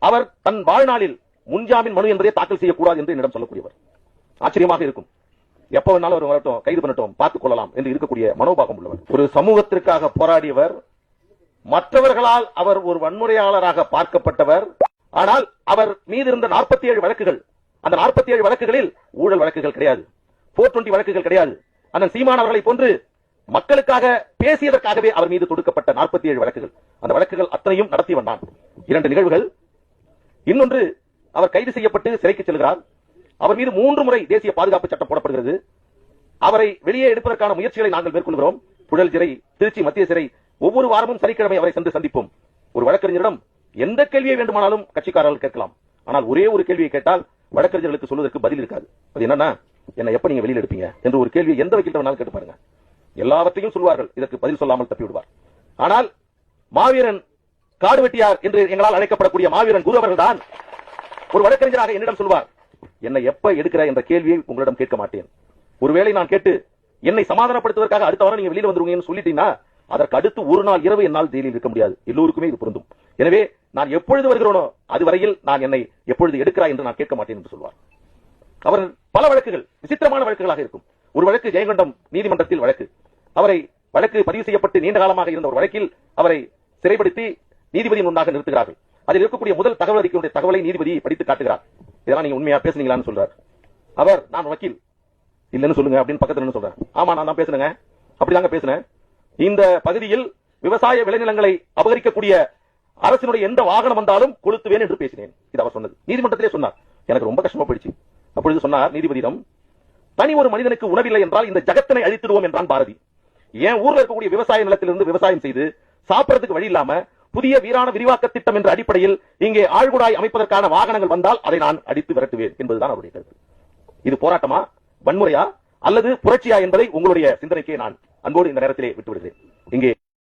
அவர் தன் வாழ்நாளில் முன்ஜாமீன் மனு என்பதை தாக்கல் செய்யக்கூடாது என்று என்னிடம் சொல்லக்கூடியவர். ஆச்சரியமாக இருக்கும். எப்ப வேணாலும் அவர் வரட்டும், கைது பண்ணட்டும், பார்த்துக் கொள்ளலாம் என்று இருக்கக்கூடிய மனோபாகம் உள்ளவர். ஒரு சமூகத்திற்காக போராடியவர், மற்றவர்களால் அவர் ஒரு வன்முறையாளராக பார்க்கப்பட்டவர். ஆனால் அவர் மீது இருந்த 47 வழக்குகள், அந்த 47 வழக்குகளில் ஊழல் வழக்குகள் கிடையாது, 420 வழக்குகள் கிடையாது. அண்ணன் சீமான் அவர்களை போன்று மக்களுக்காக பேசியதற்காகவே அவர் மீது தொடுக்கப்பட்ட 47 வழக்குகள். அந்த வழக்குகள் அத்தனையும் நடத்தி வந்தான். 2 நிகழ்வுகள். இன்னொன்று, அவர் கைது செய்யப்பட்டு சிறைக்கு செல்கிறார். அவர் மீது 3 முறை தேசிய பாதுகாப்பு சட்டம் போடப்படுகிறது. அவரை வெளியே எடுப்பதற்கான முயற்சிகளை நாங்கள் மேற்கொள்கிறோம். புழல் சிறை, திருச்சி மத்திய சிறை, ஒவ்வொரு வாரமும் சனிக்கிழமை அவரை சென்று சந்திப்போம். ஒரு வழக்கறிஞரிடம் எந்த கேள்வியை வேண்டுமானாலும் கட்சிக்காரர்கள் கேட்கலாம். ஆனால் ஒரே ஒரு கேள்வியை கேட்டால் வழக்கறிஞர்களுக்கு சொல்வதற்கு பதில் இருக்காது. அது என்னன்னா, என்ன எப்ப நீங்க வெளியில் எடுப்பீங்க என்று ஒரு கேள்வியை எந்த வக்கீல் வேணாலும் கேட்டு பாருங்க. எல்லாவற்றையும் சொல்வார்கள், இதற்கு பதில் சொல்லாமல் தப்பி விடுவார். ஆனால் மாவீரன் காடு வெட்டியார் என்று எங்களால் அழைக்கப்படக்கூடிய மாவீரன் குரு அவர்கள் தான் ஒரு வழக்கறிஞராக என்னிடம் சொல்வார், என்னை எப்ப எடுக்கிற என்ற கேள்வியை உங்களிடம் கேட்க மாட்டேன். ஒருவேளை நான் கேட்டு என்னை சமாதானப்படுத்துவதற்காக அடுத்த வாரம் நீங்க வெளியில் வந்துருவீங்கன்னு சொல்லிட்டீங்கன்னா, அதற்கு அடுத்து ஒரு நாள் இரவு என்னால் ஜெயிலில் இருக்க முடியாது. எல்லோருக்குமே இது பொருந்தும். எனவே நான் எப்பொழுது வருகிறோனோ அதுவரையில் நான் என்னை எப்பொழுது எடுக்கிறாய் என்று நான் கேட்க மாட்டேன் என்று சொல்வார். அவர் பல வழக்குகள் விசித்திரமான வழக்குகளாக இருக்கும். ஒரு வழக்கு ஜெயங்கொண்டம் நீதிமன்றத்தில் வழக்கு. அவரை வழக்கு பதிவு செய்யப்பட்டு நீண்ட காலமாக இருந்த ஒரு வழக்கில் அவரை சிறைப்படுத்தி நீதிபதியின் முன்னாக நிறுத்துகிறார்கள். அதில் இருக்கக்கூடிய முதல் தகவல் அறிக்கையுடைய தகவலை நீதிபதி படித்து காட்டுகிறார். இதெல்லாம் நீங்க உண்மையா பேசுனீங்களான்னு சொல்றார். அவர், நான் வக்கீல் இல்லன்னு சொல்லுங்க அப்படின்னு பக்கத்துல சொல்றார். ஆமா, நான் தான் பேசுனேங்க, அப்படிதாங்க பேசுனேன். இந்த பகுதியில் விவசாய விளைநிலங்களை அபகரிக்கக்கூடிய அரசினுடைய எந்த வாகனம் வந்தாலும் கொளுத்துவேன் என்று பேசினேன். இது அவர் சொன்னது. நீதிமன்றத்திலே சொன்னார். எனக்கு ரொம்ப கஷ்டமா போயிடுச்சு. அப்பொழுது சொன்னார் நீதிபதியிடம், தனி ஒரு மனிதனுக்கு உணவில்லை என்றால் இந்த ஜகத்தினை அழித்திடுவோம் என்றான் பாரதி. ஏன் ஊர்ல இருக்கக்கூடிய விவசாய நிலத்திலிருந்து விவசாயம் செய்து சாப்பிடறதுக்கு வழி இல்லாம புதிய வீரான விரிவாக்க திட்டம் என்ற அடிப்படையில் இங்கே ஆழ்குழாய் அமைப்பதற்கான வாகனங்கள் வந்தால் அதை நான் அடித்து விரட்டுவேன் என்பதுதான் அவருடைய கருத்து. இது போராட்டமா, வன்முறையா அல்லது புரட்சியா என்பதை உங்களுடைய சிந்தனைக்கே நான் அன்போடு இந்த நேரத்திலே விட்டுவிடுகிறேன். இங்கே